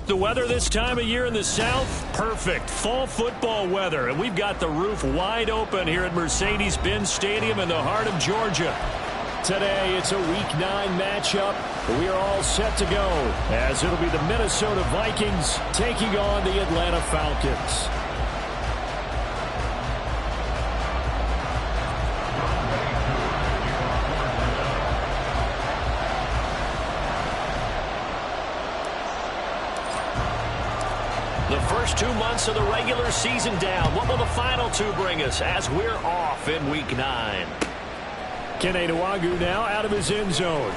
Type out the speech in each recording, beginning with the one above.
The weather this time of year in the South, perfect. Fall football weather. And we've got the roof wide open here at Mercedes-Benz Stadium in the heart of Georgia. Today, it's a Week 9 matchup. We are all set to go, as it'll be the Minnesota Vikings taking on the Atlanta Falcons. The first 2 months of the regular season down. What will the final 2 bring us as we're off in Week 9? Kene Nwagu now out of his end zone.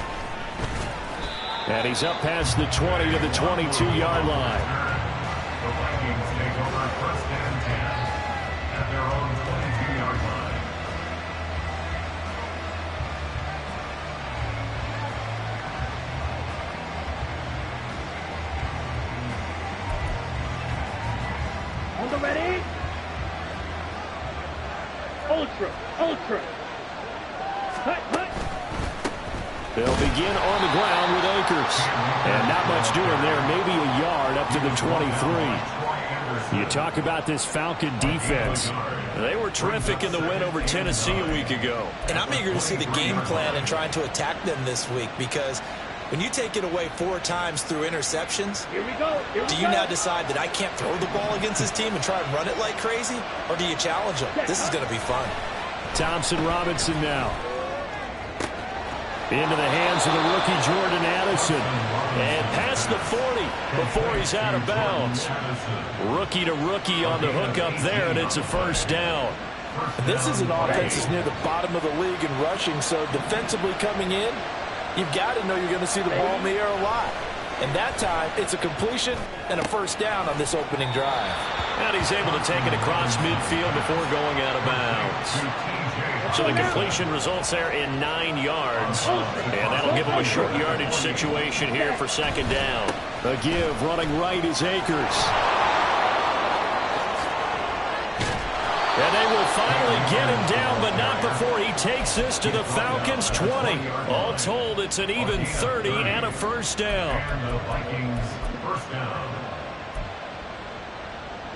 And he's up past the 20 to the 22-yard line. The Vikings take over first and 10 at their own 22-yard line. On the ready? Ultra. They'll begin on the ground with Akers. And not much doing there, maybe a yard up to the 23. You talk about this Falcon defense. They were terrific in the win over Tennessee a week ago. And I'm eager to see the game plan and trying to attack them this week, because when you take it away 4 times through interceptions, do you now decide that I can't throw the ball against this team and try and run it like crazy? Or do you challenge them? This is going to be fun. Thompson Robinson now. Into the hands of the rookie Jordan Addison. And past the 40 before he's out of bounds. Rookie to rookie on the hook up there, and it's a first down. This is an offense that's near the bottom of the league in rushing, so defensively coming in, you've got to know you're going to see the ball in the air a lot. And that time, it's a completion and a first down on this opening drive. And he's able to take it across midfield before going out of bounds. So the completion results there in 9 yards. And that'll give him a short yardage situation here for second down. A give running right is Akers. And they will finally get him down, but not before he takes this to the Falcons' 20. All told, it's an even 30 and a first down. The Vikings first down.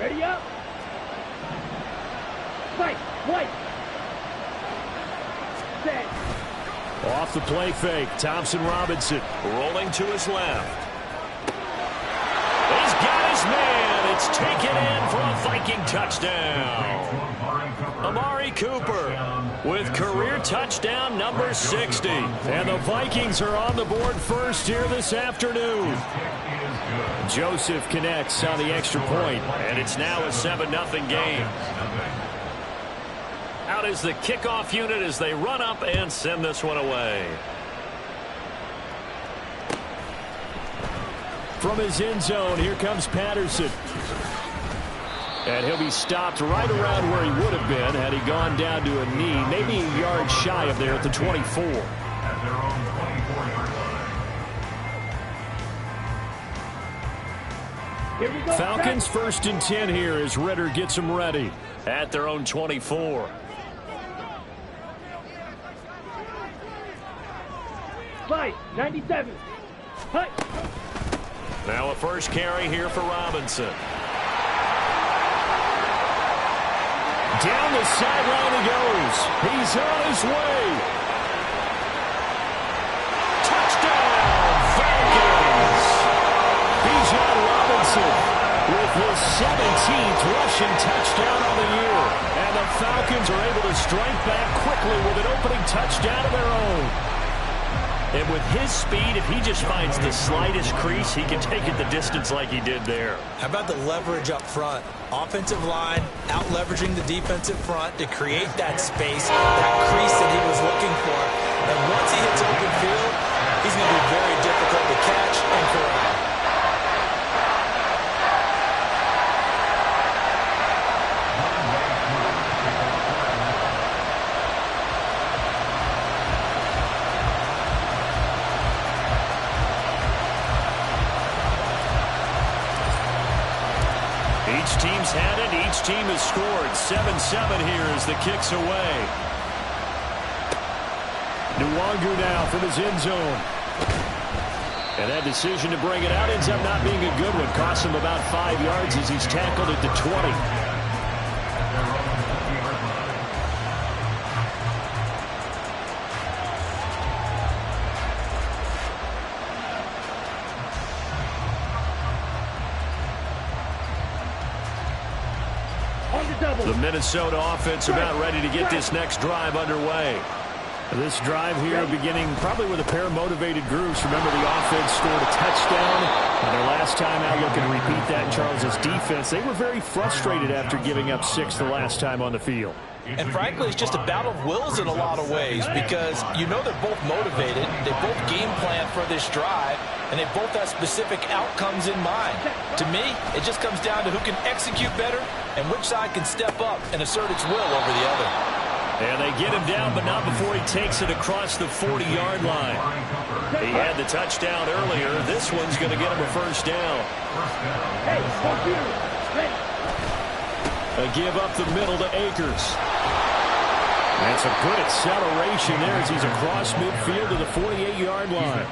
Ready up. White. Set. Off the play fake, Thompson Robinson rolling to his left. He's got his man. It's taken in for a Viking touchdown. Amari Cooper with career touchdown number 60. And the Vikings are on the board first here this afternoon. Joseph connects on the extra point, and it's now a 7-0 game. Out is the kickoff unit as they run up and send this one away. From his end zone, here comes Patterson. And he'll be stopped right around where he would have been had he gone down to a knee, maybe a yard shy of there at the 24. At their own 24-yard line. Here we go. Falcons first and 10 here as Ritter gets them ready at their own 24. Fight. 97. Hut. Now a first carry here for Robinson. Down the sideline he goes. He's on his way. Touchdown, Falcons. Bijan Robinson with his 17th rushing touchdown on the year. And the Falcons are able to strike back quickly with an opening touchdown of their own. And with his speed, if he just finds the slightest crease, he can take it the distance like he did there. How about the leverage up front? Offensive line out-leveraging the defensive front to create that space, that crease that he was looking for. And once he hits open field, he's going to be very difficult to catch and corral. Each team's had it. Each team has scored. 7-7 here as the kick's away. Nwagu now from his end zone. And that decision to bring it out ends up not being a good one. Costs him about 5 yards as he's tackled at the 20. The Minnesota offense about ready to get this next drive underway. This drive here beginning probably with a pair of motivated groups. Remember, the offense scored a touchdown on their last time out. Looking to repeat that. Charles's defense, they were very frustrated after giving up 6 the last time on the field. And frankly, it's just a battle of wills in a lot of ways because you know they're both motivated. They both game plan for this drive, and they both have specific outcomes in mind. To me, it just comes down to who can execute better and which side can step up and assert its will over the other. And they get him down, but not before he takes it across the 40-yard line. He had the touchdown earlier. This one's going to get him a first down. Hey, computer, ready. A give up the middle to Akers. That's a good acceleration there as he's across midfield to the 48-yard line.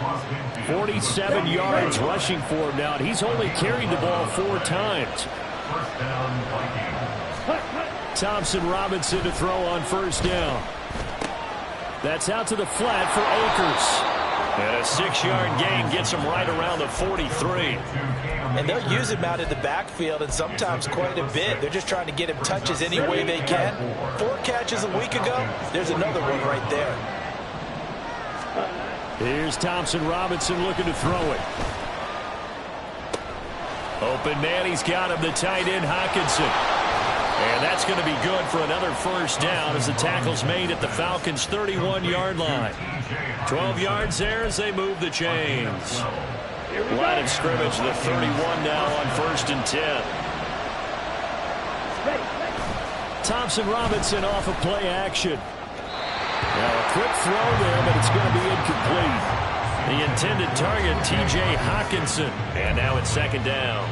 47 yards rushing for him now. He's only carried the ball 4 times. Thompson Robinson to throw on first down. That's out to the flat for Akers. And a 6-yard gain gets him right around the 43. And they'll use him out in the backfield and sometimes quite a bit. They're just trying to get him touches any way they can. 4 catches a week ago. There's another one right there. Here's Thompson Robinson looking to throw it. Open man, he's got him, the tight end Hockenson. And that's going to be good for another first down as the tackle's made at the Falcons' 31-yard line. 12 yards there as they move the chains. Line of scrimmage, the 31 now on 1st and 10. Thompson Robinson off of play action. Now a quick throw there, but it's going to be incomplete. The intended target, T.J. Hockenson. And now it's 2nd down.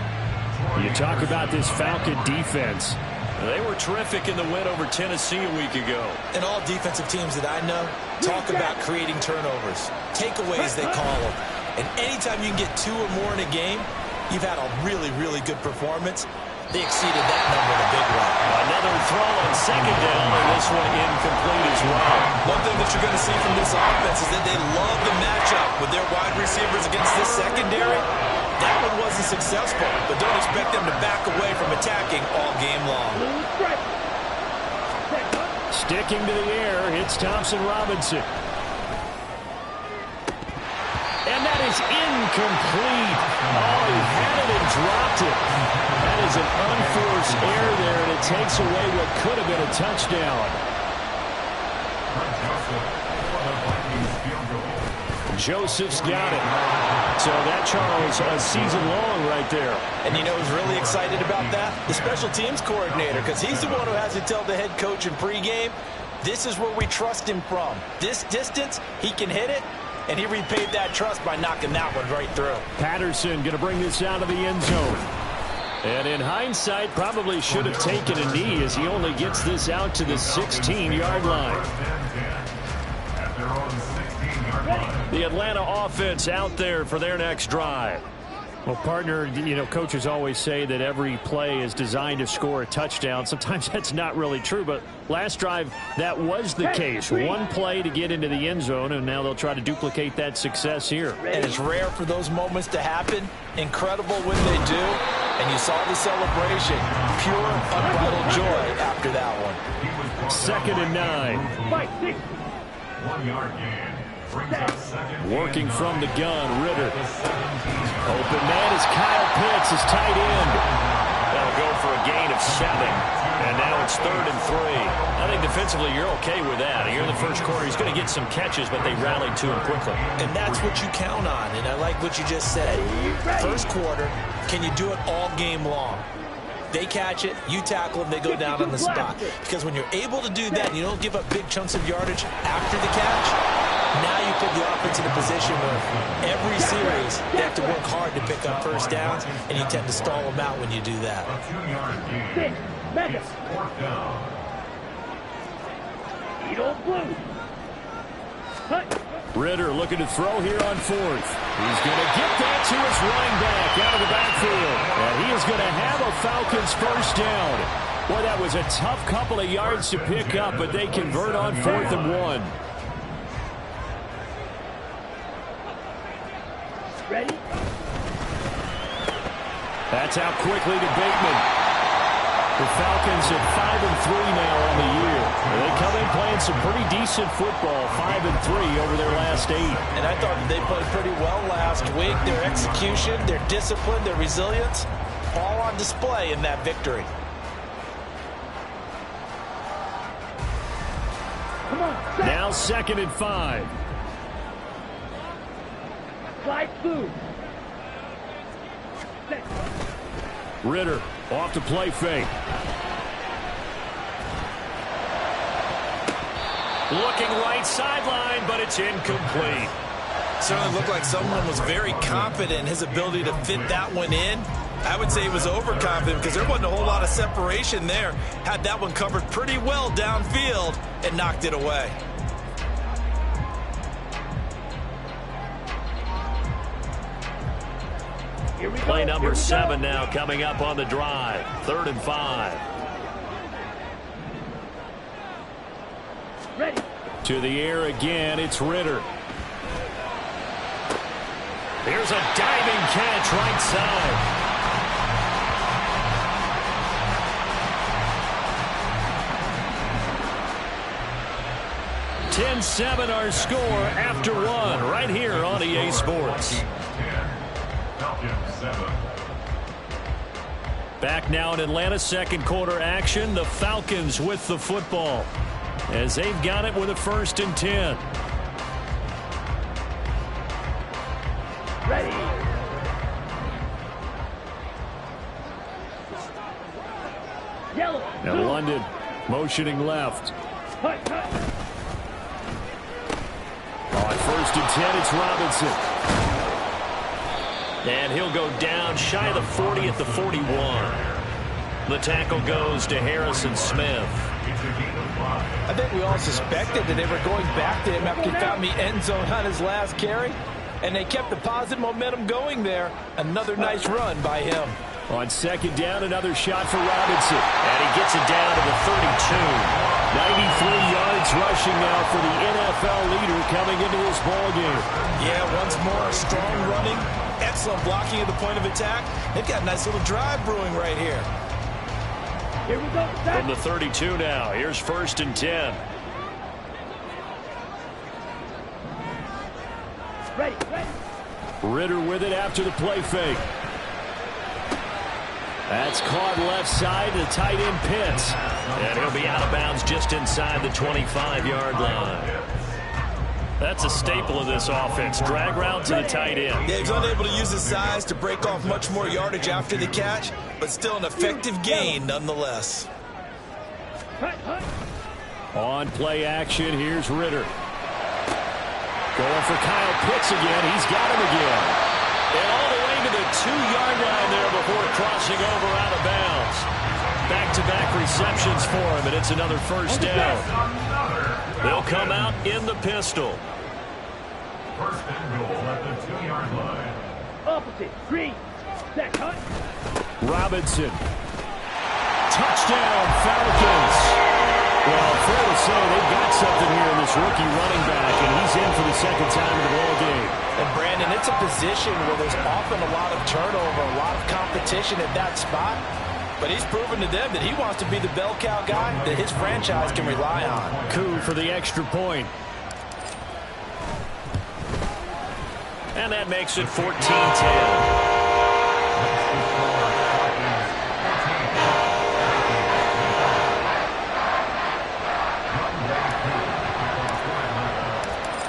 You talk about this Falcon defense. They were terrific in the win over Tennessee a week ago. And all defensive teams that I know talk about creating turnovers. Takeaways, they call them. And anytime you can get 2 or more in a game, you've had a really, really good performance. They exceeded that number in a big way. Another throw on 2nd down, and this one incomplete as well. One thing that you're going to see from this offense is that they love the matchup with their wide receivers against this secondary. That one wasn't successful, but don't expect them to back away from attacking all game long. Sticking to the air, it's Thompson Robinson. And that is incomplete. Oh, he had it and dropped it. That is an unforced error there, and it takes away what could have been a touchdown. Joseph's got it. So that, Charles, a season long right there. And you know who's really excited about that? The special teams coordinator, because he's the one who has to tell the head coach in pregame, this is where we trust him from. This distance, he can hit it, and he repaid that trust by knocking that one right through. Patterson going to bring this out of the end zone. And in hindsight, probably should have taken a knee as he only gets this out to the 16-yard line. The Atlanta offense out there for their next drive. Well, partner, you know, coaches always say that every play is designed to score a touchdown. Sometimes that's not really true, but last drive, that was the case. One play to get into the end zone, and now they'll try to duplicate that success here. And it's rare for those moments to happen. Incredible when they do. And you saw the celebration. Pure, unbridled joy after that one. 2nd and 9. 1 yard gain. Working from the gun, Ritter. Open man is Kyle Pitts, his tight end. That'll go for a gain of 7. And now it's 3rd and 3. I think defensively you're okay with that. Here in the first quarter, he's going to get some catches, but they rallied to him quickly. And that's what you count on. And I like what you just said. First quarter, can you do it all game long? They catch it, you tackle them, they go down on the spot. Because when you're able to do that, and you don't give up big chunks of yardage after the catch, now you put the offense in a position where every series they have to work hard to pick up first downs, and you tend to stall them out when you do that. Ritter looking to throw here on fourth. He's going to get that to his running back out of the backfield. And he is going to have a Falcons first down. Boy, that was a tough couple of yards to pick up, but they convert on 4th and 1. Ready? That's out quickly to Bateman. The Falcons at 5-3 now on the year. They come in playing some pretty decent football, 5-3 over their last 8. And I thought they played pretty well last week. Their execution, their discipline, their resilience, all on display in that victory. Come on, set. Now 2nd and 5. Slide through. Set. Ritter off to play fake. Looking right sideline, but it's incomplete. Certainly looked like someone was very confident in his ability to fit that one in. I would say he was overconfident because there wasn't a whole lot of separation there. Had that one covered pretty well downfield and knocked it away. Play number 7 now coming up on the drive. 3rd and 5. Ready. To the air again, it's Ritter. Here's a diving catch right side. (10-7) our score after 1 right here on EA Sports. Back now in Atlanta, 2nd quarter action. The Falcons with the football as they've got it with a 1st and 10. Ready. Yellow. And London motioning left. Hut, hut. On 1st and 10, it's Robinson. And he'll go down shy of the 40 at the 41. The tackle goes to Harrison Smith. I think we all suspected that they were going back to him after he found the end zone on his last carry. And they kept the positive momentum going there. Another nice run by him. On 2nd down, another shot for Robinson. And he gets it down to the 32. 93 yards rushing now for the NFL leader coming into this ballgame. Yeah, once more, strong running. Excellent blocking at the point of attack. They've got a nice little drive brewing right here. Here we go. From the 32 now, here's 1st and 10. Ready, ready. Ritter with it after the play fake. That's caught left side. The tight end Pitts. And he'll be out of bounds just inside the 25-yard line. That's a staple of this offense. Drag route to the tight end. Yeah, he's unable to use his size to break off much more yardage after the catch, but still an effective gain nonetheless. Hut, hut. On play action, here's Ritter. Going for Kyle Pitts again. He's got him again. And all the way to the 2-yard line there before crossing over out of bounds. Back-to-back receptions for him, and it's another 1st down. They'll come out in the pistol. 1st and goal at the 2-yard line. Opposite. Green. Set, hut. Robinson. Touchdown, Falcons. Well, fair to say they've got something here in this rookie running back, and he's in for the 2nd time in the ballgame. And Brandon, it's a position where there's often a lot of turnover, a lot of competition at that spot. But he's proven to them that he wants to be the bell cow guy that his franchise can rely on. Coup for the extra point. And that makes it 14-10.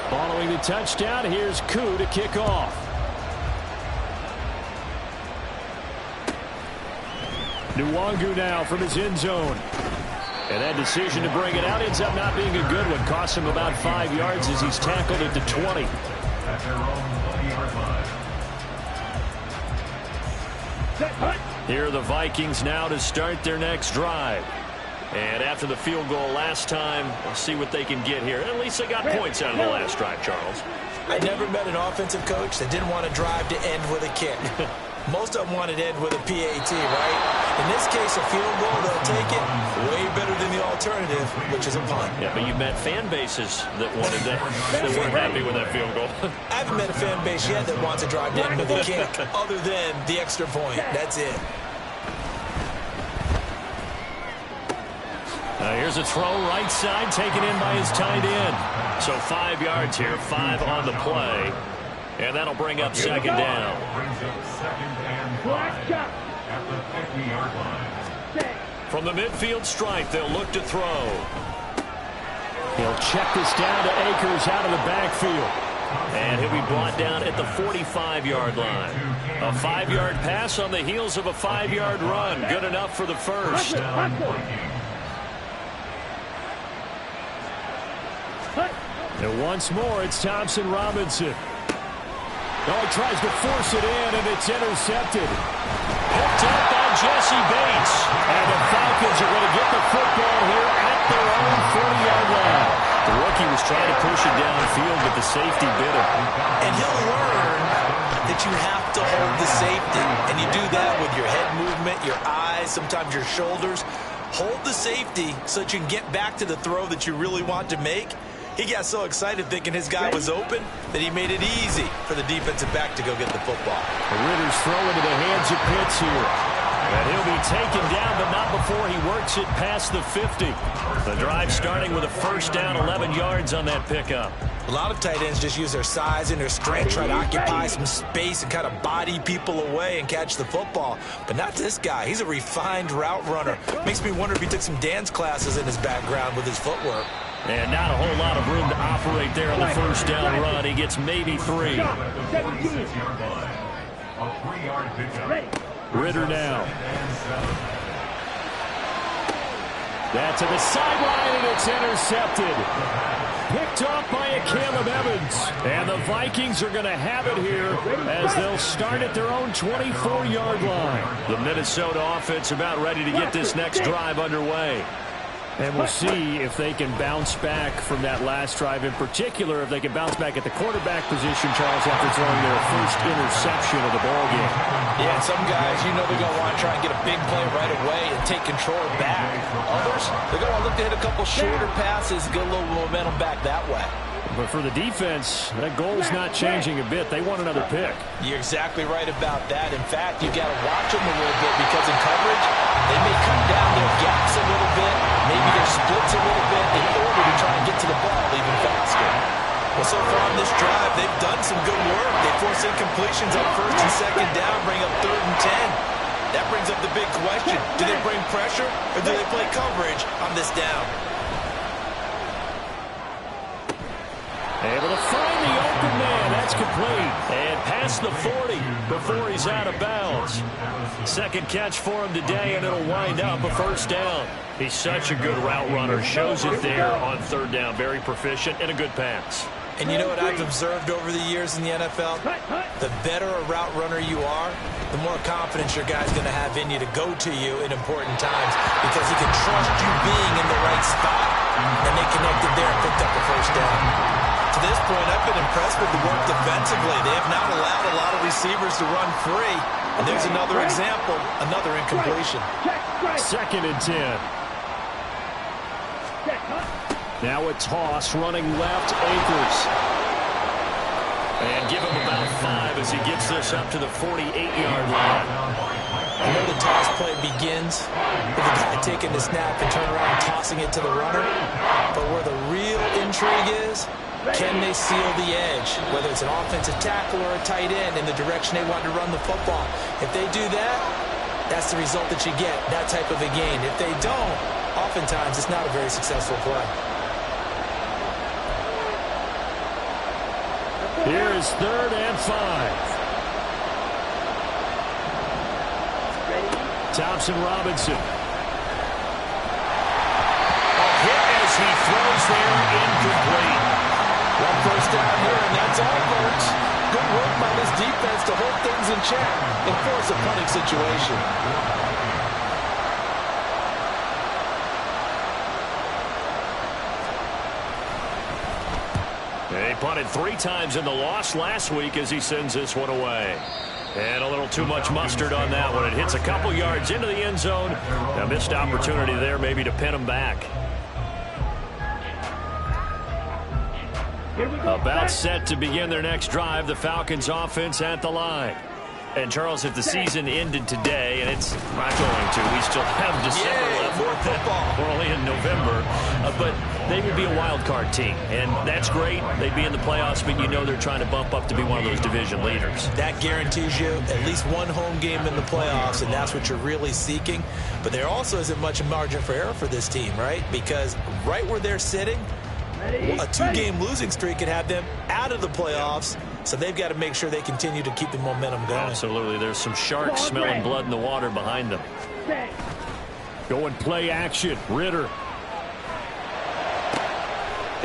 Following the touchdown, here's Coup to kick off. Nwangu now from his end zone. And that decision to bring it out ends up not being a good one. Costs him about 5 yards as he's tackled at the 20. At their own 20-yard line. Set, hut. Here are the Vikings now to start their next drive. And after the field goal last time, we'll see what they can get here. At least they got points out of the last drive, Charles. I never met an offensive coach that didn't want to drive to end with a kick. Most of them wanted to end with a PAT, right? In this case, a field goal, they'll take it way better than the alternative, which is a punt. Yeah, but you met fan bases that wanted that, that weren't happy with that field goal. I haven't met a fan base yet that wants to drive to end with a kick, other than the extra point. That's it. Here's a throw right side taken in by his tight end. So 5 yards here, 5 on the play. And that'll bring up second down. Brings up second and 5 at the 50-yard line. From the midfield stripe, they'll look to throw. He'll check this down to Akers out of the backfield. And he'll be brought down at the 45-yard line. A 5-yard pass on the heels of a 5-yard run. Good enough for the first. And once more, it's Thompson Robinson. Oh, he tries to force it in, and it's intercepted. Picked up by Jesse Bates. And the Falcons are going to get the football here at their own 40-yard line. The rookie was trying to push it downfield, but the safety bit him. And he'll learn that you have to hold the safety. And you do that with your head movement, your eyes, sometimes your shoulders. Hold the safety so that you can get back to the throw that you really want to make. He got so excited thinking his guy was open that he made it easy for the defensive back to go get the football. Ritter's throw into the hands of Pitts here. And he'll be taken down, but not before he works it past the 50. The drive starting with a first down, 11 yards on that pickup. A lot of tight ends just use their size and their strength, try to occupy some space and kind of body people away and catch the football. But not this guy. He's a refined route runner. Makes me wonder if he took some dance classes in his background with his footwork. And not a whole lot of room to operate there on the first down run. He gets maybe 3. Ritter now. That's to the sideline, and it's intercepted. Picked off by a Caleb Evans. And the Vikings are going to have it here as they'll start at their own 24-yard line. The Minnesota offense about ready to get this next drive underway. And we'll see if they can bounce back from that last drive, in particular, if they can bounce back at the quarterback position, Charles, after throwing their first interception of the ballgame. Yeah, and some guys, you know they're going to want to try and get a big play right away and take control back. Others, they're going to want to look to hit a couple shorter passes, get a little momentum back that way. But for the defense, that goal's not changing a bit. They want another pick. You're exactly right about that. In fact, you got to watch them a little bit because in coverage, they may cut down their gaps a little bit, maybe their splits a little bit in order to try and get to the ball even faster. Well, so far on this drive, they've done some good work. They force incompletions on first and second down, bring up 3rd and 10. That brings up the big question. Do they bring pressure or do they play coverage on this down? Able to find the open man. That's complete. And past the 40 before he's out of bounds. Second catch for him today, and it'll wind up a first down. He's such a good route runner. Shows it there on 3rd down. Very proficient and a good pass. And you know what I've observed over the years in the NFL? The better a route runner you are, the more confidence your guy's going to have in you to go to you in important times because he can trust you being in the right spot, and they connected there and picked up the first down. To this point, I've been impressed with the work defensively. They have not allowed a lot of receivers to run free. And there's another example, another incompletion. 2nd and 10. Now a toss, running left, Akers. And give him about 5 as he gets this up to the 48-yard line. I know the toss play begins with the guy taking the snap and turn around and tossing it to the runner. But where the real intrigue is, can they seal the edge, whether it's an offensive tackle or a tight end in the direction they want to run the football? If they do that, that's the result that you get, that type of a gain. If they don't, oftentimes it's not a very successful play. Here is 3rd and 5. Thompson Robinson. A hit as he throws there, incomplete. One first down here, and that's all, folks. Good work by this defense to hold things in check and force a punting situation. He punted 3 times in the loss last week as he sends this one away. And a little too much mustard on that one. It hits a couple yards into the end zone. A missed opportunity there maybe to pin him back. About set to begin their next drive. The Falcons offense at the line. And, Charles, if the season ended today, and it's not going to, we still have December left. More football. We're only in November. But they would be a wild card team, and that's great. They'd be in the playoffs, but you know they're trying to bump up to be one of those division leaders. That guarantees you at least one home game in the playoffs, and that's what you're really seeking. But there also isn't much margin for error for this team, right? Because right where they're sitting, a 2-game losing streak could have them out of the playoffs. So they've got to make sure they continue to keep the momentum going. Absolutely. There's some sharks smelling blood in the water behind them. Going play action. Ritter.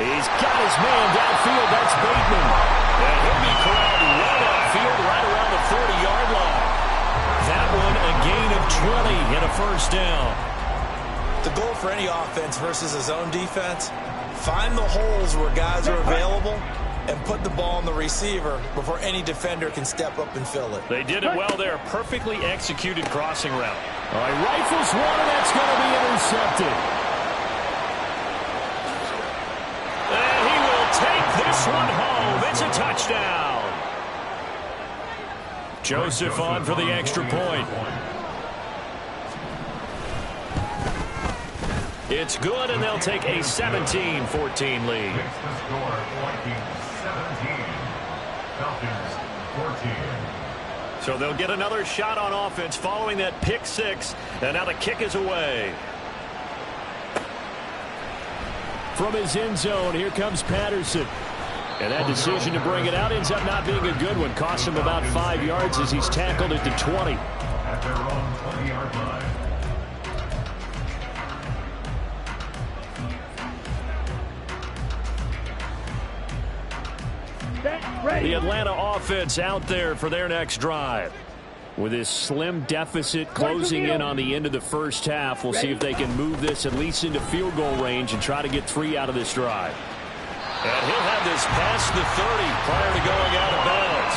He's got his man downfield. That's Bateman. And he'll be corralled right upfield, right around the 40-yard line. That one a gain of 20 and a first down. The goal for any offense versus his own defense, find the holes where guys are available and put the ball on the receiver before any defender can step up and fill it. They did it well there. Perfectly executed crossing route. All right, rifles one, and that's going to be intercepted. And he will take this one home. It's a touchdown. Joseph on for the extra point. It's good, and they'll take a 17-14 lead. So they'll get another shot on offense following that pick 6, and now the kick is away. From his end zone, here comes Patterson. And that decision to bring it out ends up not being a good one. Cost him about 5 yards as he's tackled at the 20. At their own 20-yard line. The Atlanta offense out there for their next drive. With this slim deficit closing in on the end of the first half, we'll see if they can move this at least into field goal range and try to get 3 out of this drive. And he'll have this past the 30 prior to going out of bounds.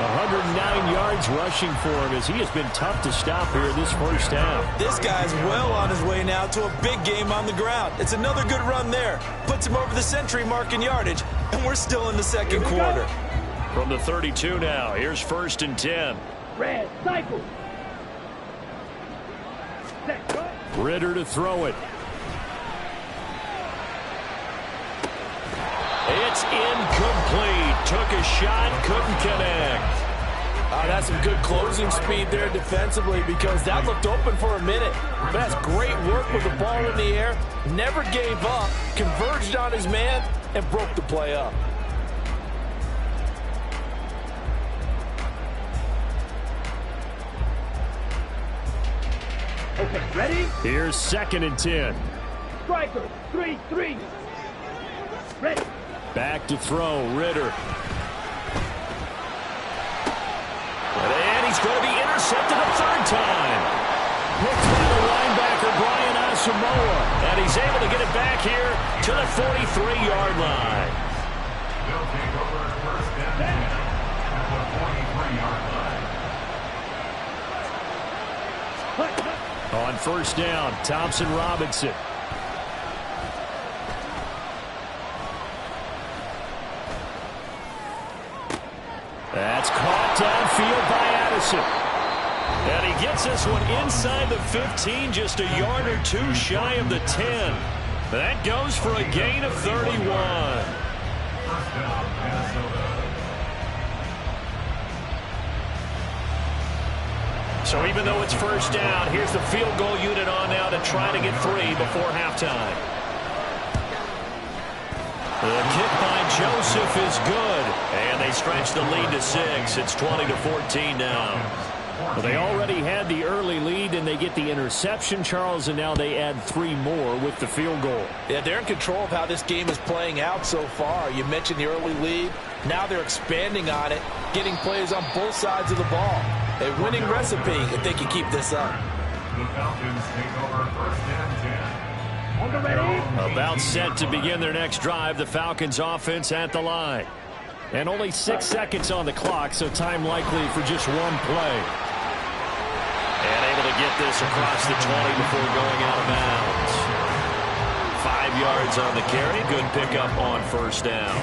109 yards rushing for him as he has been tough to stop here this first half. This guy's well on his way now to a big game on the ground. It's another good run there. Puts him over the century mark in yardage, and we're still in the second quarter. From the 32 now, here's 1st and 10. Red, cycle. Ritter to throw it. It's incomplete. Took a shot, couldn't connect. That's some good closing speed there defensively because that looked open for a minute. But that's great work with the ball in the air. Never gave up, converged on his man, and broke the play up. Okay, ready? Here's 2nd and 10. Striker, 3-3. Ready. Back to throw, Ritter. And he's going to be intercepted a 3rd time. Picked by the linebacker, Brian Asamoah. And he's able to get it back here to the 43-yard line. They'll take over 1st and 10 at the 43-yard line. On 1st down, Thompson Robinson. That's caught downfield by Addison. And he gets this one inside the 15, just a yard or 2 shy of the 10. That goes for a gain of 31. 1st down, Minnesota. So even though it's 1st down, here's the field goal unit on now to try to get 3 before halftime. The kick by Joseph is good, and they stretch the lead to 6. It's 20-14 now. Well, they already had the early lead, and they get the interception, Charles, and now they add 3 more with the field goal. Yeah, they're in control of how this game is playing out so far. You mentioned the early lead. Now they're expanding on it, getting plays on both sides of the ball. A winning recipe if they can keep this up. The Falcons take over 1st and 10 On the ready. About set to begin their next drive, the Falcons offense at the line. And only 6 seconds on the clock, so time likely for just one play. And able to get this across the 20 before going out of bounds. 5 yards on the carry. Good pickup on first down.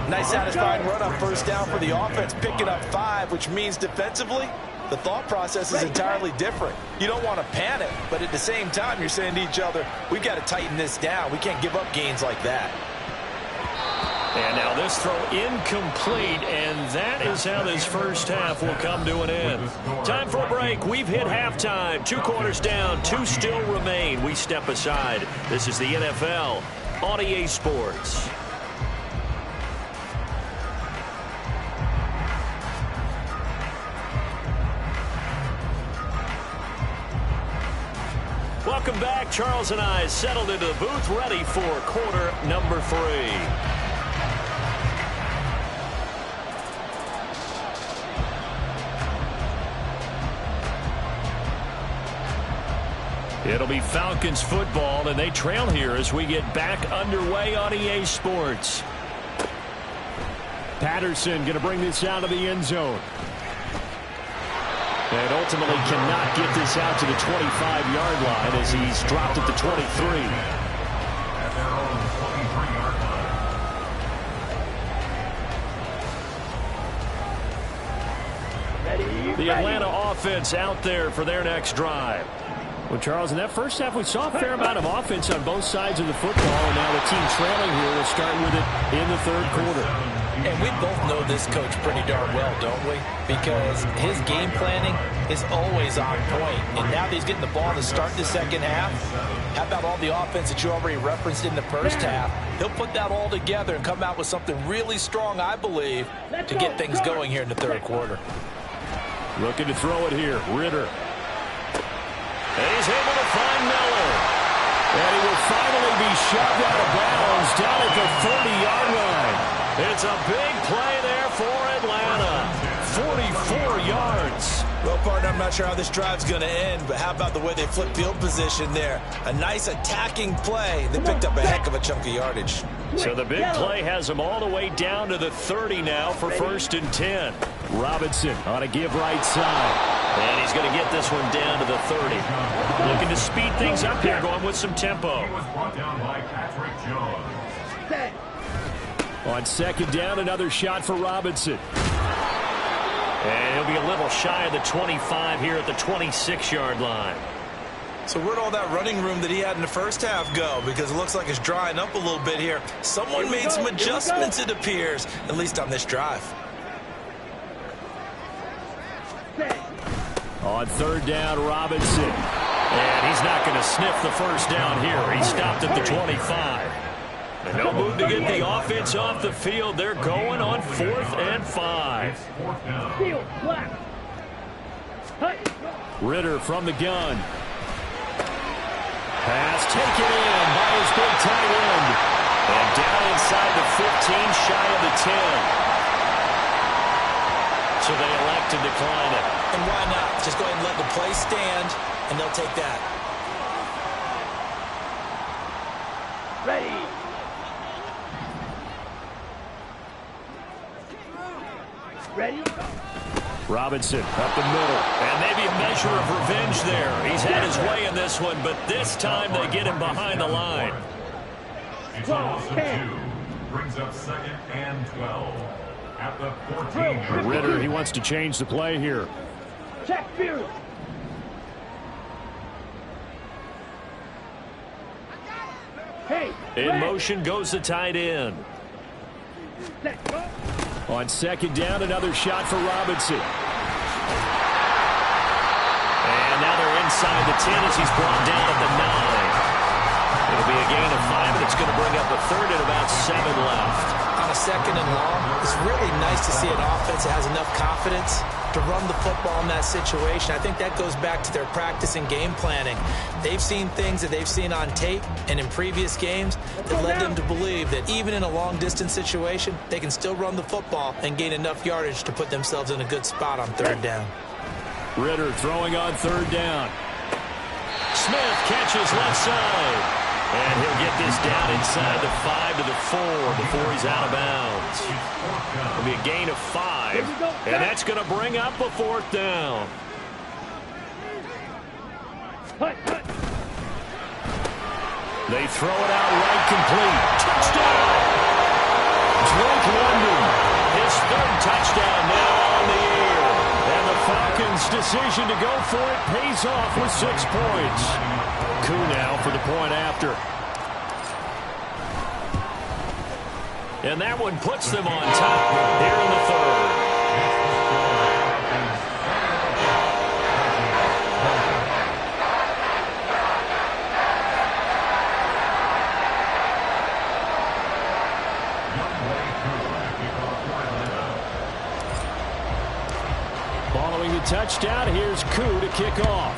Nice satisfying run on first down for the offense, picking up 5, which means defensively, the thought process is entirely different. You don't want to panic, but at the same time, you're saying to each other, we've got to tighten this down. We can't give up gains like that. And now this throw incomplete, and that is how this first half will come to an end. Time for a break. We've hit halftime. 2 quarters down, 2 still remain. We step aside. This is the NFL on EA Sports. Welcome back. Charles and I settled into the booth, ready for quarter number 3. It'll be Falcons football, and they trail here as we get back underway on EA Sports. Patterson going to bring this out of the end zone. And ultimately cannot get this out to the 25-yard line as he's dropped at the 23. At their own 23-yard line. The Atlanta offense out there for their next drive. Well, Charles, in that first half, we saw a fair amount of offense on both sides of the football, and now the team trailing here will start with it in the third quarter. And we both know this coach pretty darn well, don't we? Because his game planning is always on point. And now that he's getting the ball to start the second half, how about all the offense that you already referenced in the first half? He'll put that all together and come out with something really strong, I believe, to get things going here in the third quarter. Looking to throw it here, Ritter. And he's able to find Miller. And he will finally be shoved out of bounds down at the 30-yard line. It's a big play there for Atlanta. 44 yards. Well, partner, I'm not sure how this drive's going to end, but how about the way they flip field position there? A nice attacking play. They picked up a heck of a chunk of yardage. So the big play has them all the way down to the 30 now for 1st and 10. Robinson on a give right side. And he's going to get this one down to the 30. Looking to speed things up here, going with some tempo. He was brought down by Patrick Jones. On 2nd down, another shot for Robinson. And he'll be a little shy of the 25 here at the 26-yard line. So where'd all that running room that he had in the first half go? Because it looks like it's drying up a little bit here. Someone made some adjustments, it appears, at least on this drive. On 3rd down, Robinson. And he's not going to sniff the first down here. He stopped at the 25. And no move to get the offense off the field. They're going on 4th and 5. Ritter from the gun. Pass taken in by his big tight end. And down inside the 15, shy of the 10. So they elect to decline it. And why not? Just go ahead and let the play stand, and they'll take that. Ready. Ready. Robinson up the middle. And maybe a measure of revenge there. He's had his way in this one, but this time they get him behind the line. It's a loss of 2. Brings up 2nd and 12. At the 14. Ritter, he wants to change the play here. Check field. Hey. In motion goes the tight end. Set. Go. On 2nd down, another shot for Robinson. And now they're inside the 10 as he's brought down at the 9. It'll be a gain of 5, and it's going to bring up a 3rd and about 7 left. On a 2nd and long, it's really nice to see an offense that has enough confidence to run the football in that situation. I think that goes back to their practice and game planning. They've seen things that they've seen on tape and in previous games that led them to believe that even in a long-distance situation, they can still run the football and gain enough yardage to put themselves in a good spot on 3rd down. Ritter throwing on 3rd down. Smith catches left side. And he'll get this down inside the 5 to the 4 before he's out of bounds. It'll be a gain of 5, and that's going to bring up a 4th down. They throw it out right, complete. Touchdown! Drake London, his 3rd touchdown now on the year. And the Falcons' decision to go for it pays off with 6 points. Koo now for the point after. And that one puts them on top here in the 3rd. Following the touchdown, here's Koo to kick off.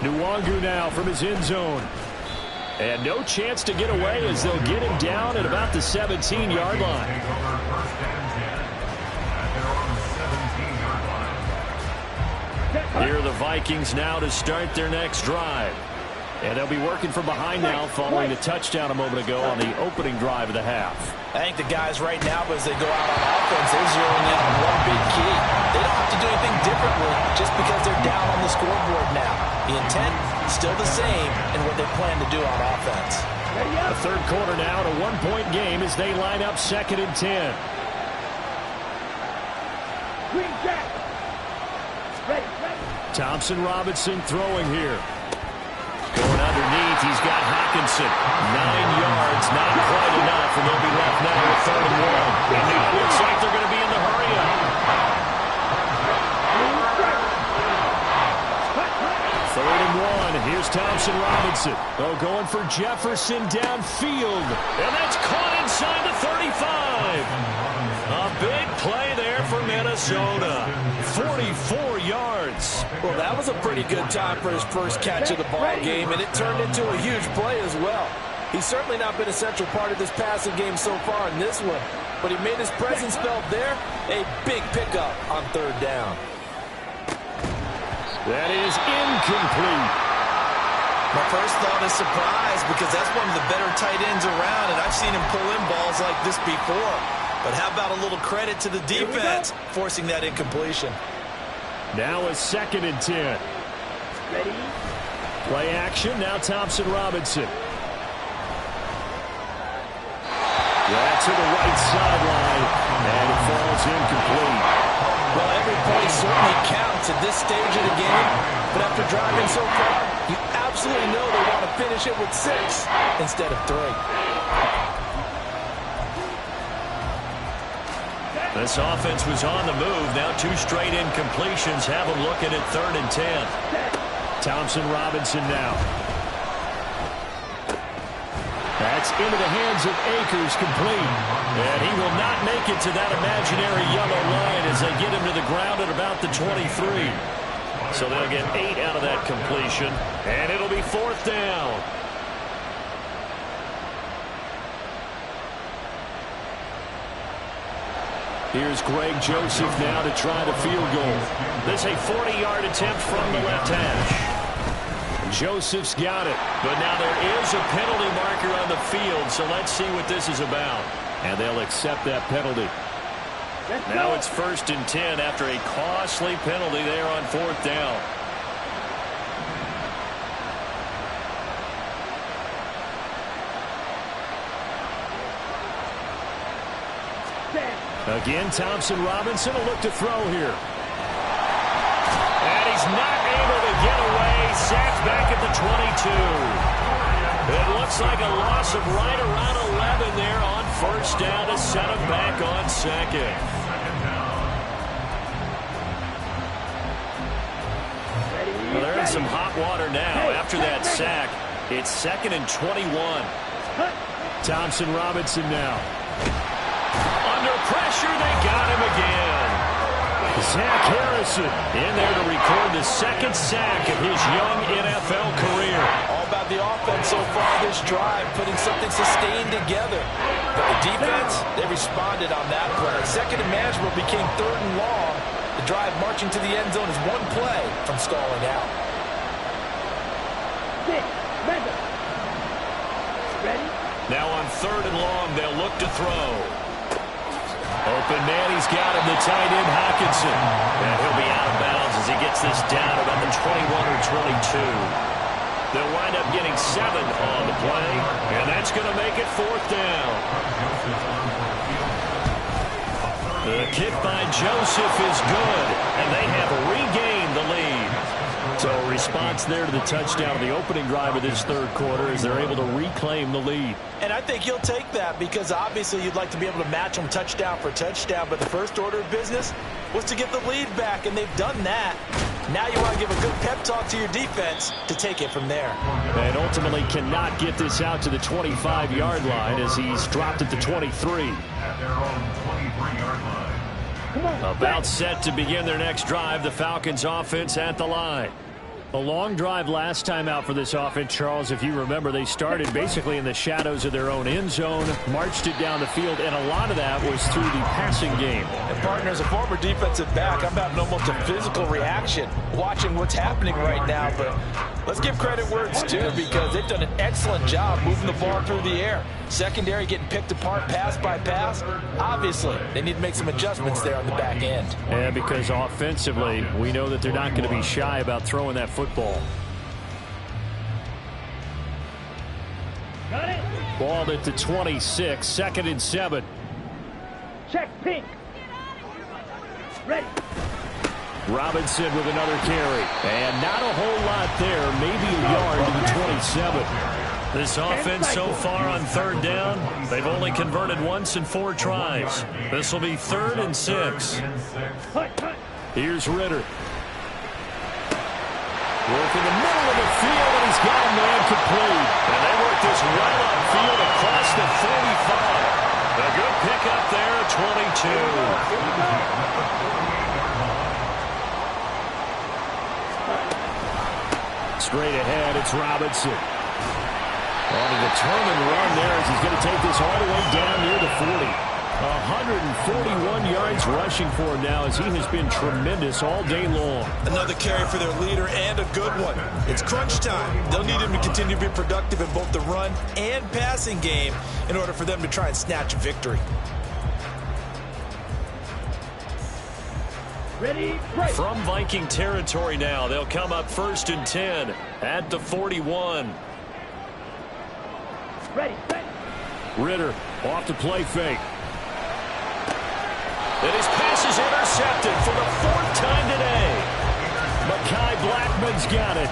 Nwangu now from his end zone. And no chance to get away as they'll get him down at about the 17-yard line. Here are the Vikings now to start their next drive. And they'll be working from behind now following the touchdown a moment ago on the opening drive of the half. I think the guys right now, as they go out on offense, they're zeroing in on one big key. They don't have to do anything differently just because they're down on the scoreboard now. The intent still the same in what they plan to do on offense. The 3rd quarter now, a 1-point game as they line up 2nd and 10. Green Jack. Ready. Thompson Robinson throwing here. Going underneath, he's got Hawkinson. 9 yards, not quite enough, and they'll be left now with 3rd and 1. And it looks like they're going to be in the hurry-up. 3rd and 1, here's Thompson Robinson. Oh, going for Jefferson downfield. And that's caught inside the 35. A big play there for Minnesota. 44 yards. Well, that was a pretty good time for his first catch of the ball game, and it turned into a huge play as well. He's certainly not been a central part of this passing game so far in this one, but he made his presence felt there. A big pickup on 3rd down. That is incomplete. My first thought is surprise because that's one of the better tight ends around, and I've seen him pull in balls like this before. But how about a little credit to the defense forcing that incompletion? Now a 2nd and 10. Ready. Play action, now Thompson Robinson. That's to the right sideline, and it falls incomplete. Well, every play certainly counts at this stage of the game, but after driving so far, you absolutely know they want to finish it with 6 instead of 3. This offense was on the move. Now 2 straight incompletions have them looking at 3rd and 10. Thompson Robinson now. That's into the hands of Akers, complete. And he will not make it to that imaginary yellow line as they get him to the ground at about the 23. So they'll get 8 out of that completion. And it'll be 4th down. Here's Greg Joseph now to try the field goal. This a 40-yard attempt from the left hash. Joseph's got it. But now there is a penalty marker on the field, so let's see what this is about. And they'll accept that penalty. Now it's 1st and 10 after a costly penalty there on 4th down. Again, Thompson Robinson will look to throw here. And he's not able to get away. Sacked back at the 22. It looks like a loss of right around 11 there on 1st down to set him back on 2nd. Well, they're in some hot water now after that sack. It's 2nd and 21. Thompson Robinson now. Under pressure, they got him again. Zach Harrison in there to record the 2nd sack of his young NFL career. All about the offense so far this drive, putting something sustained together. But the defense, they responded on that play. 2nd and manageable became 3rd and long. The drive marching to the end zone is one play from stalling out. 6. Madden. Ready? Now on 3rd and long, they'll look to throw. Open man, he's got him, the tight end, Hockenson. And he'll be out of bounds as he gets this down about the 21 or 22. They'll wind up getting 7 on the play, and that's going to make it 4th down. The kick by Joseph is good, and they have regained the lead. So a response there to the touchdown of the opening drive of this 3rd quarter as they're able to reclaim the lead. And I think you'll take that because obviously you'd like to be able to match them touchdown for touchdown, but the first order of business was to get the lead back, and they've done that. Now you want to give a good pep talk to your defense to take it from there. And ultimately cannot get this out to the 25-yard line as he's dropped at the 23. At their own 23-yard line. About set to begin their next drive, the Falcons offense at the line. A long drive last time out for this offense, Charles. If you remember, they started basically in the shadows of their own end zone, marched it down the field, and a lot of that was through the passing game. And partner, as a former defensive back, I'm having almost a physical reaction watching what's happening right now. But let's give credit where it's due because they've done an excellent job moving the ball through the air. Secondary getting picked apart pass by pass. Obviously, they need to make some adjustments there on the back end. And because offensively, we know that they're not going to be shy about throwing that football. Got it. Balled at the 26, 2nd and 7. Check pink. Ready. Robinson with another carry. And not a whole lot there, maybe a yard to the 27. This offense so far on 3rd down, they've only converted once in 4 tries. This will be 3rd and 6. Here's Ritter. Work in the middle of the field, and he's got a man complete. And they work this right upfield across the 35. A good pickup there at 22. Straight ahead, it's Robinson. On a determined run there as he's going to take this all the way down near the 40. 141 yards rushing for him now as he has been tremendous all day long. Another carry for their leader and a good one. It's crunch time. They'll need him to continue to be productive in both the run and passing game in order for them to try and snatch a victory. Ready, break. From Viking territory now, they'll come up 1st and 10 at the 41. Ready, set. Ritter off to play fake. And his pass is intercepted for the 4th time today. Mekhi Blackman's got it.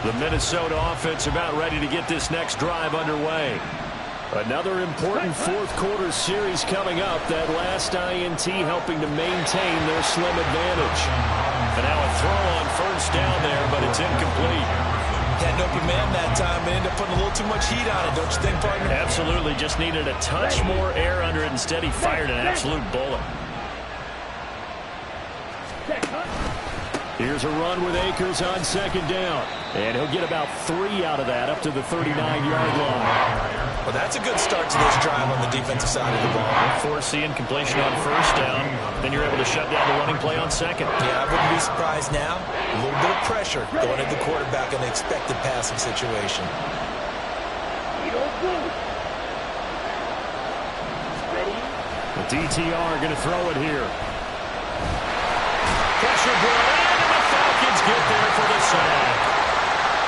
The Minnesota offense about ready to get this next drive underway. Another important 4th quarter series coming up. That last INT helping to maintain their slim advantage. And now a throw on 1st down there, but it's incomplete. Had an open man that time and ended up putting a little too much heat on it, don't you think, partner? Absolutely. Just needed a touch more air under it. Instead, he fired an absolute bullet. Here's a run with Akers on 2nd down. And he'll get about 3 out of that up to the 39-yard line. Well, that's a good start to this drive on the defensive side of the ball. Force the incompletion on 1st down. Then you're able to shut down the running play on 2nd. Yeah, I wouldn't be surprised now. A little bit of pressure going at the quarterback in the expected passing situation. The DTR going to throw it here. Pressure brought in, and the Falcons get there for the sack.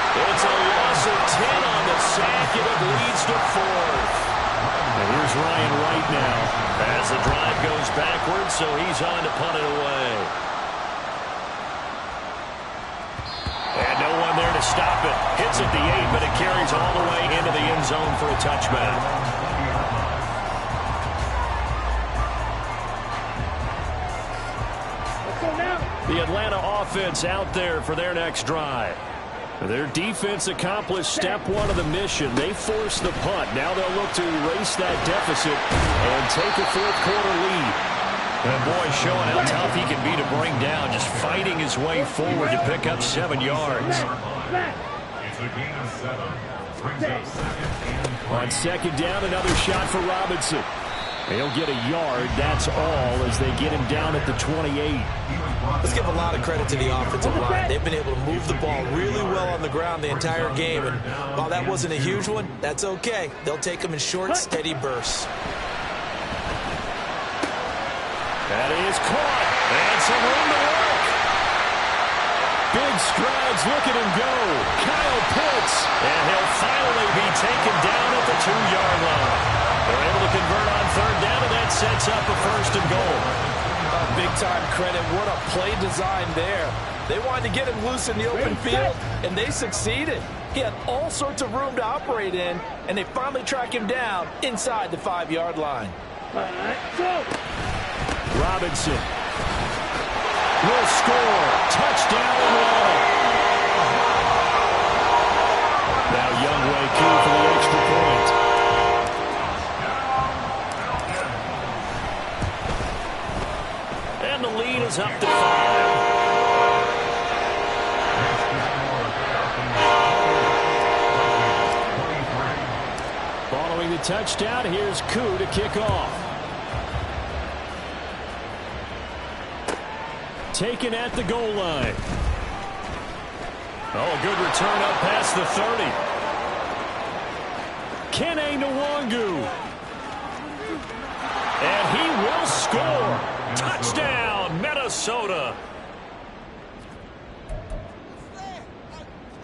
It's a loss of 10 on the sack, and it leads to 4th. And here's Ryan Wright now as the drive goes backwards, so he's on to punt it away. And no one there to stop it. Hits at the 8, but it carries all the way into the end zone for a touchback. The Atlanta offense out there for their next drive. Their defense accomplished step 1 of the mission. They forced the punt. Now they'll look to erase that deficit and take a 4th quarter lead. And boy, showing how tough he can be to bring down, just fighting his way forward to pick up 7 yards. It's a gain of 7. Brings up 2nd and 3. On 2nd down, another shot for Robinson. He'll get a yard, that's all, as they get him down at the 28. Let's give a lot of credit to the offensive line. They've been able to move the ball really well on the ground the entire game, and while that wasn't a huge one, that's okay. They'll take them in short, steady bursts. That is caught, and some room to work. Big strides, look at him go. Kyle Pitts, and he'll finally be taken down at the 2-yard line. They're able to convert on third down, and that sets up a 1st and goal. Big-time credit. What a play design there. They wanted to get him loose in the open field, and they succeeded. He had all sorts of room to operate in, and they finally track him down inside the 5-yard line. Go. Robinson will score. Touchdown and one. Now Youngway key for the extra point. And the lead is up to 5. Following the touchdown, here's Koo to kick off. Taken at the goal line. Oh, a good return up past the 30. Kene Nwangu. And he will score. Touchdown, Minnesota.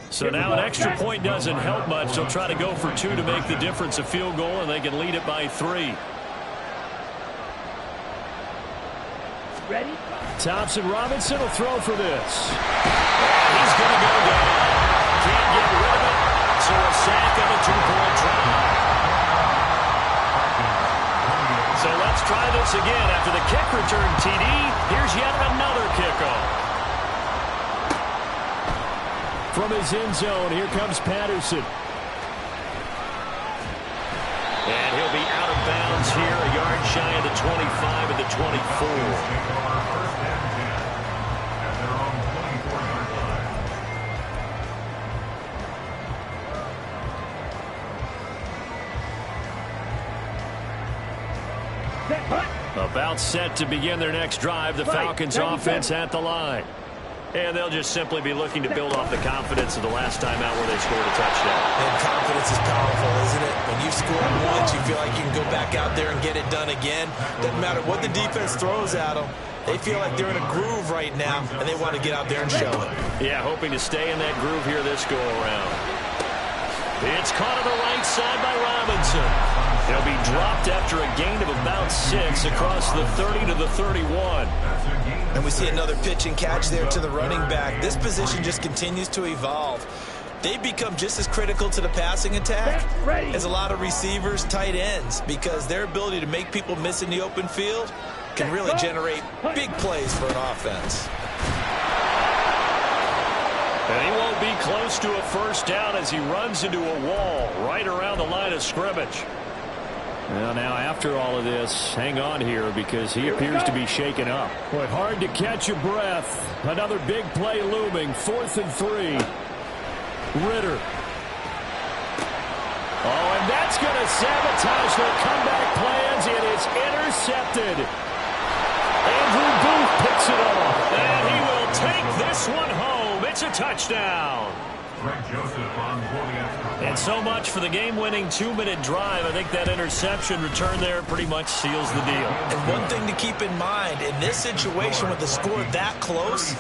So now an extra point doesn't help much. They'll try to go for 2 to make the difference a field goal, and they can lead it by 3. Ready? Thompson Robinson will throw for this. He's going to go down. Can't get rid of it. So a sack and a 2-point try. So let's try this again. After the kick return TD, here's yet another kickoff. From his end zone, here comes Patterson. And he'll be out of bounds here, a yard shy of the 25 and the 24. About set to begin their next drive. The Falcons offense at the line. And they'll just simply be looking to build off the confidence of the last time out where they scored a touchdown. And confidence is powerful, isn't it? When you've scored once, you feel like you can go back out there and get it done again. Doesn't matter what the defense throws at them. They feel like they're in a groove right now, and they want to get out there and show it. Yeah, hoping to stay in that groove here this go-around. It's caught on the right side by Robinson. He'll be dropped after a gain of about 6 across the 30 to the 31. And we see another pitch and catch there to the running back. This position just continues to evolve. They become just as critical to the passing attack as a lot of receivers, tight ends, because their ability to make people miss in the open field can really generate big plays for an offense. And he won't be close to a first down as he runs into a wall right around the line of scrimmage. Well, now after all of this, hang on here because he appears to be shaken up. Boy, hard to catch your breath. Another big play looming. 4th and 3. Ritter. Oh, and that's going to sabotage their comeback plans. It is intercepted. Andrew Booth picks it off. And he will take this one home. It's a touchdown. And so much for the game-winning 2-minute drive. I think that interception return there pretty much seals the deal. And one thing to keep in mind, in this situation with the score that close,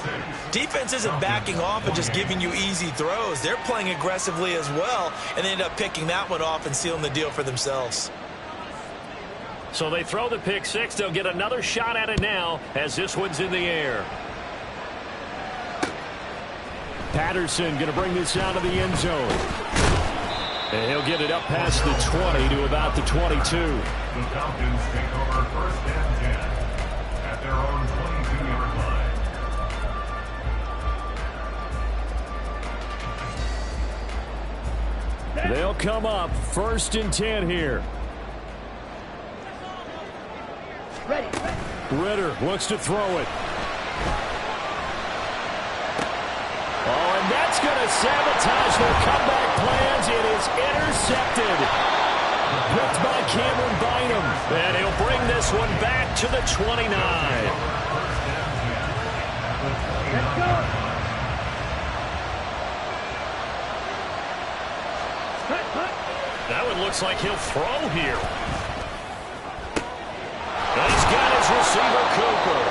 defense isn't backing off and just giving you easy throws. They're playing aggressively as well, and they end up picking that one off and sealing the deal for themselves. So they throw the pick 6. They'll get another shot at it now as this one's in the air. Patterson going to bring this out of the end zone. And he'll get it up past the 20 to about the 22. The Falcons take over 1st and 10 at their own 22-yard line. They'll come up 1st and 10 here. Ready. Ritter looks to throw it. Oh, and that's going to sabotage their comeback plans. It is intercepted. Picked by Cameron Bynum. And he'll bring this one back to the 29. Let's go. That one looks like he'll throw here. And he's got his receiver, Cooper.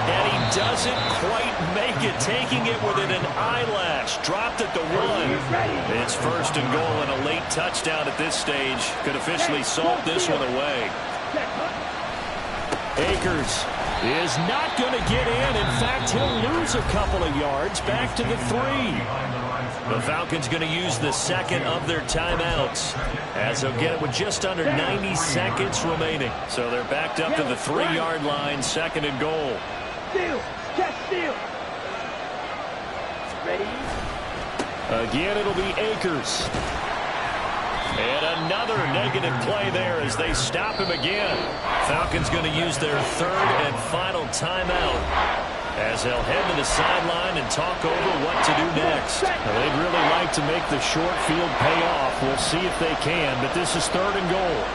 And he doesn't quite make it, taking it within an eyelash. Dropped at the 1. It's first and goal, and a late touchdown at this stage could officially salt this one away. Akers is not going to get in. In fact, he'll lose a couple of yards back to the 3. The Falcons going to use the second of their timeouts as they'll get it with just under 90 seconds remaining. So they're backed up to the 3-yard line, second and goal. Steal. Catch steal. Ready? Again, it'll be Akers. And another negative play there as they stop him again. Falcons going to use their third and final timeout as they'll head to the sideline and talk over what to do next. Now, they'd really like to make the short field pay off. We'll see if they can, but this is third and goal.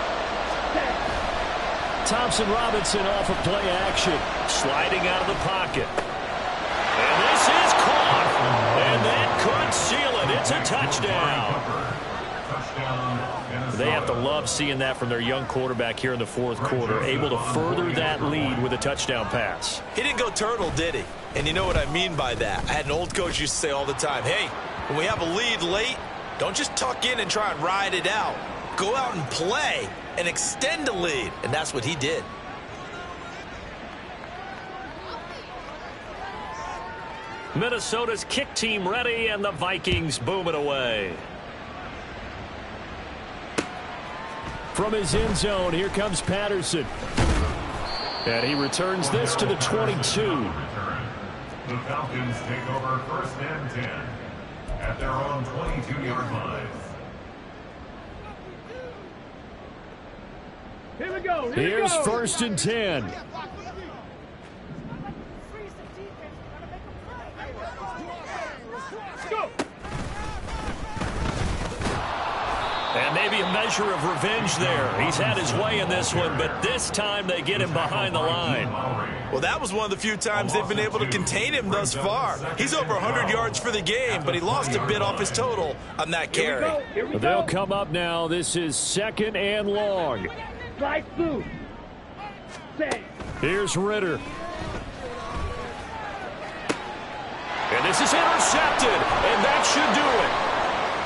Thompson Robinson off of play action, sliding out of the pocket. And this is caught, and that could seal it. It's a touchdown. They have to love seeing that from their young quarterback here in the fourth quarter, able to further that lead with a touchdown pass. He didn't go turtle, did he? And you know what I mean by that. I had an old coach used to say all the time, hey, when we have a lead late, don't just tuck in and try and ride it out. Go out and play and extend the lead. And that's what he did. Minnesota's kick team ready, and the Vikings boom it away. From his end zone, here comes Patterson. And he returns this to the 22. The Falcons take over first and 10 at their own 22-yard line. Here we go. Here's first and 10. Go. And maybe a measure of revenge there. He's had his way in this one, but this time they get him behind the line. Well, that was one of the few times they've been able to contain him thus far. He's over 100 yards for the game, but he lost a bit off his total on that carry. Here we go. They'll come up now. This is second and long. Slide through. Say. Here's Ritter. And this is intercepted, and that should do it.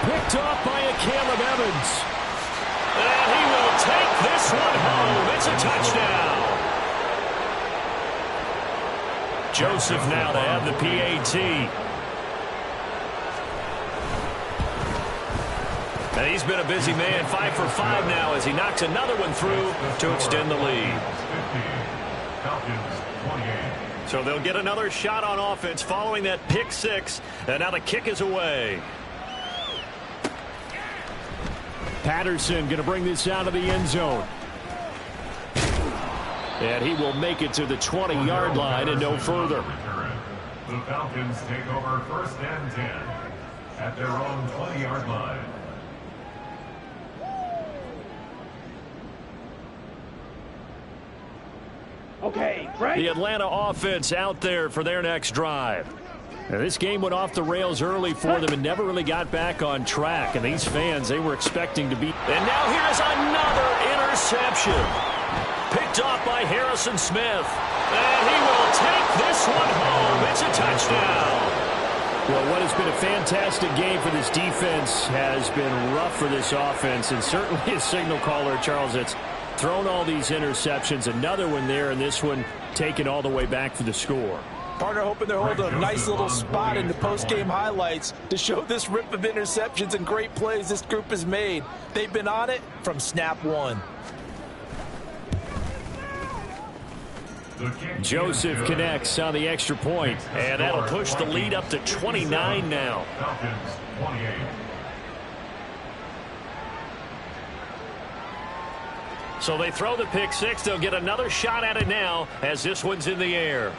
Picked off by a Caleb Evans. And he will take this one home. It's a touchdown. Joseph now to have the PAT. And he's been a busy man, 5 for 5 now as he knocks another one through to extend the lead. So they'll get another shot on offense following that pick 6. And now the kick is away. Patterson going to bring this out of the end zone. And he will make it to the 20-yard line and no further. The Falcons take over first and 10 at their own 20-yard line. Okay, break. The Atlanta offense out there for their next drive. Now, this game went off the rails early for them and never really got back on track. And these fans, they were expecting to beat. And now here's another interception. Picked off by Harrison Smith. And he will take this one home. It's a touchdown. Well, what has been a fantastic game for this defense has been rough for this offense. And certainly a signal caller, Charles, that's thrown all these interceptions. Another one there, and this one taken all the way back for the score. Partner hoping they're holding a nice little spot in the post-game highlights to show this rip of interceptions and great plays this group has made. They've been on it from snap one. Joseph connects on the extra point, and that'll push the lead up to 29 now. Falcons 28. So they throw the pick 6. They'll get another shot at it now as this one's in the air.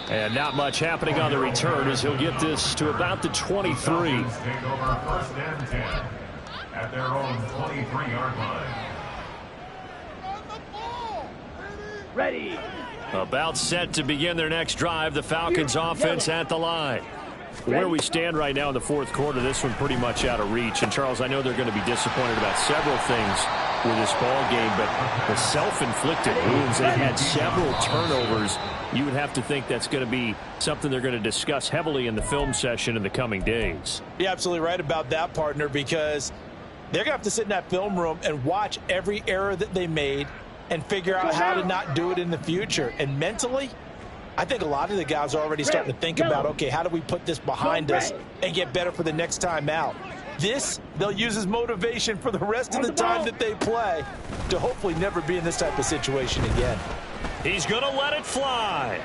And not much happening on the return as he'll get this to about the 23. Take over first and 10 at their own 23-yard line. Ready. About set to begin their next drive, the Falcons offense at the line. Where we stand right now in the fourth quarter, this one pretty much out of reach. And, Charles, I know they're going to be disappointed about several things with this ball game, but the self-inflicted wounds, they've had several turnovers. You would have to think that's going to be something they're going to discuss heavily in the film session in the coming days. You're absolutely right about that, partner, because they're going to have to sit in that film room and watch every error that they made and figure out how to not do it in the future. And mentally, I think a lot of the guys are already starting to think about, okay, how do we put this behind us and get better for the next time out? This, they'll use as motivation for the rest of the time that they play to hopefully never be in this type of situation again. He's going to let it fly.